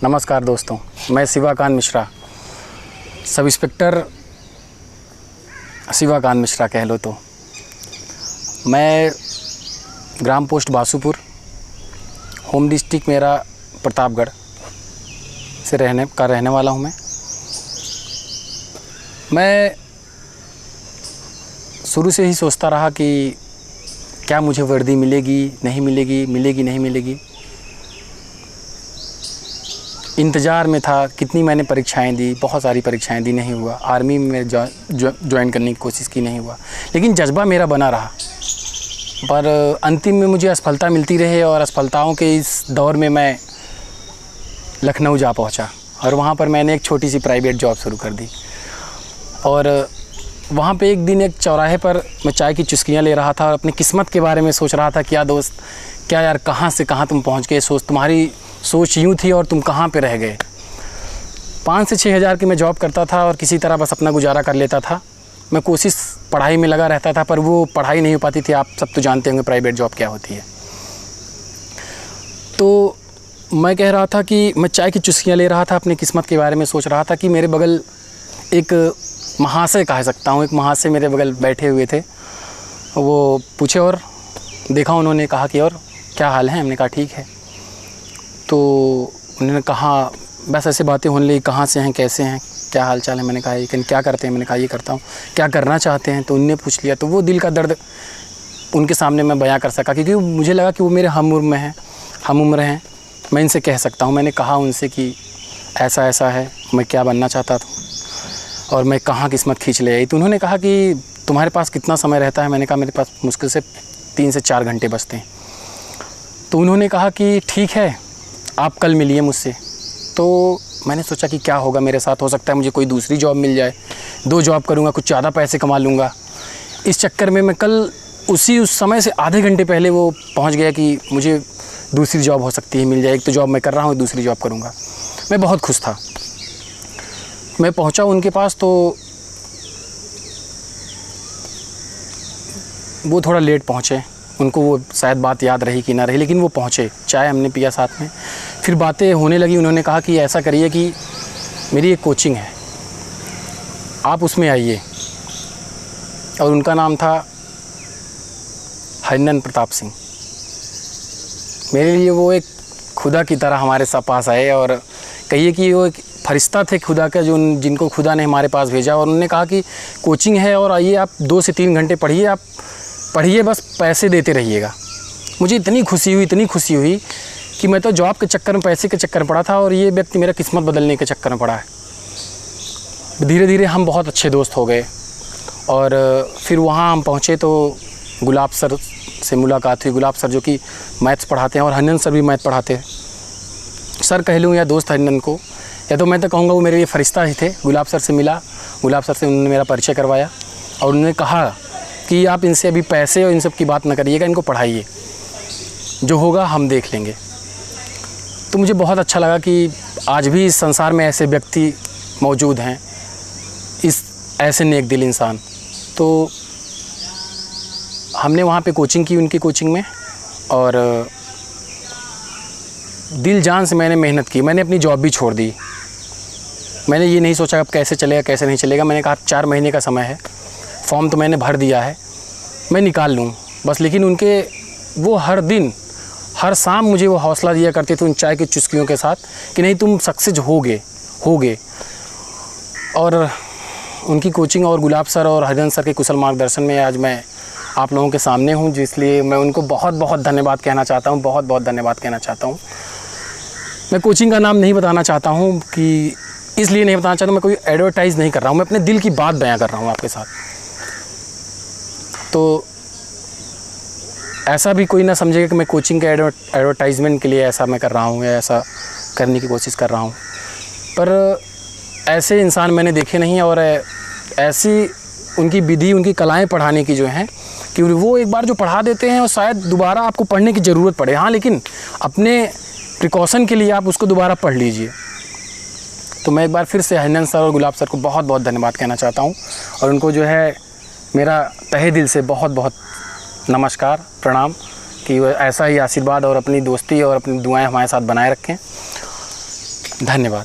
नमस्कार दोस्तों, मैं शिवाकांत मिश्रा, सब इंस्पेक्टर शिवाकांत मिश्रा कह लो तो। मैं ग्राम पोस्ट बासुपुर, होम डिस्ट्रिक्ट मेरा प्रतापगढ़ से रहने वाला हूँ। मैं शुरू से ही सोचता रहा कि क्या मुझे वर्दी मिलेगी नहीं मिलेगी, मिलेगी नहीं मिलेगी। इंतज़ार में था, कितनी मैंने परीक्षाएं दी, बहुत सारी परीक्षाएं दी, नहीं हुआ। आर्मी में ज्वाइन करने की कोशिश की, नहीं हुआ। लेकिन जज्बा मेरा बना रहा, पर अंतिम में मुझे असफलता मिलती रही और असफलताओं के इस दौर में मैं लखनऊ जा पहुंचा और वहां पर मैंने एक छोटी सी प्राइवेट जॉब शुरू कर दी। और वहाँ पे एक दिन एक चौराहे पर मैं चाय की चुस्कियाँ ले रहा था और अपनी किस्मत के बारे में सोच रहा था। क्या दोस्त, क्या यार, कहाँ से कहाँ तुम पहुँच गए। तुम्हारी सोच यूँ थी और तुम कहाँ पे रह गए। 5 से 6 हज़ार की मैं जॉब करता था और किसी तरह बस अपना गुजारा कर लेता था। मैं कोशिश पढ़ाई में लगा रहता था, पर वो पढ़ाई नहीं हो पाती थी। आप सब तो जानते होंगे प्राइवेट जॉब क्या होती है। तो मैं कह रहा था कि मैं चाय की चुस्कियाँ ले रहा था, अपनी किस्मत के बारे में सोच रहा था कि मेरे बगल एक महाशय कह सकता हूँ, एक महाशय मेरे बगल बैठे हुए थे। वो पूछे और देखा, उन्होंने कहा कि और क्या हाल है। हमने कहा ठीक है। तो उन्होंने कहा, बस ऐसे बातें होने लगी, कहाँ से हैं, कैसे हैं, क्या हाल चाल है। मैंने कहा लेकिन क्या करते हैं। मैंने कहा ये करता हूँ। क्या करना चाहते हैं, तो उनने पूछ लिया। तो वो दिल का दर्द उनके सामने मैं बयां कर सका, क्योंकि मुझे लगा कि वो मेरे हम उम्र हैं, मैं इनसे कह सकता हूँ। मैंने कहा उनसे कि ऐसा ऐसा है, मैं क्या बनना चाहता था और मैं कहाँ किस्मत खींच ले आई। तो उन्होंने कहा कि तुम्हारे पास कितना समय रहता है। मैंने कहा मेरे पास मुश्किल से 3 से 4 घंटे बचते हैं। तो उन्होंने कहा कि ठीक है, आप कल मिलिए मुझसे। तो मैंने सोचा कि क्या होगा मेरे साथ, हो सकता है मुझे कोई दूसरी जॉब मिल जाए, 2 जॉब करूँगा, कुछ ज़्यादा पैसे कमा लूँगा। इस चक्कर में मैं कल उस समय से आधे घंटे पहले वो पहुँच गया कि मुझे दूसरी जॉब हो सकती है, मिल जाए। एक तो जॉब मैं कर रहा हूँ, दूसरी जॉब करूँगा। मैं बहुत खुश था। मैं पहुंचा उनके पास तो वो थोड़ा लेट पहुंचे। उनको वो शायद बात याद रही कि ना रही, लेकिन वो पहुंचे। चाय हमने पिया साथ में, फिर बातें होने लगी। उन्होंने कहा कि ऐसा करिए कि मेरी एक कोचिंग है, आप उसमें आइए। और उनका नाम था हरिनंदन प्रताप सिंह। मेरे लिए वो एक खुदा की तरह हमारे साथ पास आए और कहिए कि वो एक फरिश्ता थे खुदा का, जिनको खुदा ने हमारे पास भेजा। और उन्होंने कहा कि कोचिंग है और आइए, आप 2 से 3 घंटे पढ़िए, आप पढ़िए, बस पैसे देते रहिएगा। मुझे इतनी खुशी हुई कि मैं तो जॉब के चक्कर में, पैसे के चक्कर में पड़ा था और ये व्यक्ति मेरा किस्मत बदलने के चक्कर में पड़ा है। धीरे धीरे हम बहुत अच्छे दोस्त हो गए और फिर वहाँ हम पहुँचे तो गुलाब सर से मुलाकात हुई। गुलाब सर जो कि मैथ्स पढ़ाते हैं और हरिनंदन सर भी मैथ पढ़ाते हैं। सर कह लूँ या दोस्त हरिनंदन को, या तो मैं तो कहूँगा वो मेरे लिए फरिश्ता ही थे। गुलाब सर से मिला, गुलाब सर से उन्होंने मेरा परिचय करवाया और उन्होंने कहा कि आप इनसे अभी पैसे और इन सब की बात ना करिएगा, इनको पढ़ाइए, जो होगा हम देख लेंगे। तो मुझे बहुत अच्छा लगा कि आज भी इस संसार में ऐसे व्यक्ति मौजूद हैं, इस ऐसे नेक दिल इंसान। तो हमने वहाँ पे कोचिंग की, उनकी कोचिंग में, और दिल जान से मैंने मेहनत की। मैंने अपनी जॉब भी छोड़ दी। मैंने ये नहीं सोचा अब कैसे चलेगा कैसे नहीं चलेगा। मैंने कहा 4 महीने का समय है, फॉर्म तो मैंने भर दिया है, मैं निकाल लूँ बस। लेकिन उनके वो हर दिन, हर शाम मुझे वो हौसला दिया करते थे उन चाय की चुस्कियों के साथ कि नहीं, तुम सक्सेस होगे। और उनकी कोचिंग और गुलाब सर और हरिनंदन सर के कुशल मार्गदर्शन में आज मैं आप लोगों के सामने हूँ, जिसलिए मैं उनको बहुत बहुत धन्यवाद कहना चाहता हूँ, बहुत बहुत धन्यवाद कहना चाहता हूँ। मैं कोचिंग का नाम नहीं बताना चाहता हूँ कि इसलिए नहीं बताना चाहता हूँ, मैं कोई एडवर्टाइज़ नहीं कर रहा हूँ, मैं अपने दिल की बात बयां कर रहा हूँ आपके साथ। तो ऐसा भी कोई ना समझेगा कि मैं कोचिंग के एडवर्टाइजमेंट के लिए ऐसा मैं कर रहा हूँ या ऐसा करने की कोशिश कर रहा हूँ। पर ऐसे इंसान मैंने देखे नहीं, और ऐसी उनकी विधि, उनकी कलाएँ पढ़ाने की जो हैं कि वो एक बार जो पढ़ा देते हैं और शायद दोबारा आपको पढ़ने की ज़रूरत पड़े। हाँ, लेकिन अपने प्रिकॉशन के लिए आप उसको दोबारा पढ़ लीजिए। तो मैं एक बार फिर से हरिनंदन सर और गुलाब सर को बहुत बहुत धन्यवाद कहना चाहता हूँ, और उनको जो है मेरा तहे दिल से बहुत बहुत नमस्कार, प्रणाम, कि वो ऐसा ही आशीर्वाद और अपनी दोस्ती और अपनी दुआएं हमारे साथ बनाए रखें। धन्यवाद।